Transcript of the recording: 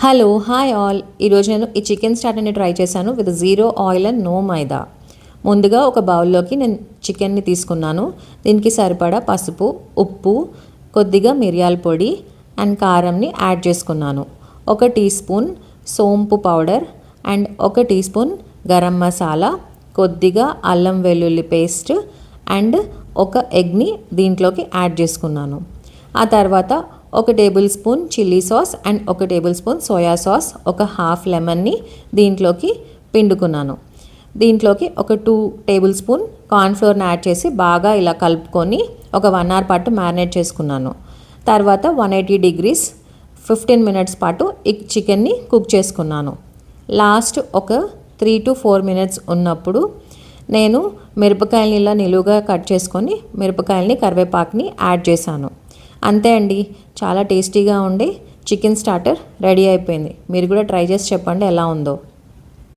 Hello hi all. ఈరోజు నేను ఈ చికెన్ స్టార్టర్ని ట్రై చేశాను with zero oil and no maida. ముందుగా ఒక బౌల్లోకి నేను చికెన్ని తీసుకున్నాను. దీనికి సరిపడా పసుపు, ఉప్పు, కొద్దిగా మిరియాల పొడి అండ్ కారంని యాడ్ చేసుకున్నాను. 1 టీ స్పూన్ సోంపు powder and 1 teaspoon garam masala, కొద్దిగా అల్లం వెల్లుల్లి పేస్ట్ అండ్ 1 ఎగ్ని దీంట్లోకి యాడ్ చేసుకున్నాను. ఆ తర్వాత 1 table spoon chilli sauce and 1 table spoon soya sauce, 1 half లెమన్ని దీంట్లోకి పిండుకున్నాను. దీంట్లోకి 2 టేబుల్ స్పూన్ కార్న్ఫ్లోర్ని యాడ్ చేసి బాగా ఇలా కలుపుకొని ఒక 1 అవర్ పాటు మ్యారినేట్ చేసుకున్నాను. తర్వాత 180 డిగ్రీస్ 15 మినిట్స్ పాటు ఈ చికెన్ని కుక్ చేసుకున్నాను. లాస్ట్ ఒక 3 to 4 మినిట్స్ ఉన్నప్పుడు నేను మిరపకాయలని ఇలా నిలువుగా కట్ చేసుకొని మిరపకాయలని, కరివేపాకుని యాడ్ చేశాను. అంతే అండి, చాలా టేస్టీగా ఉండే చికెన్ స్టార్టర్ రెడీ అయిపోయింది. మీరు కూడా ట్రై చేసి చెప్పండి ఎలా ఉందో.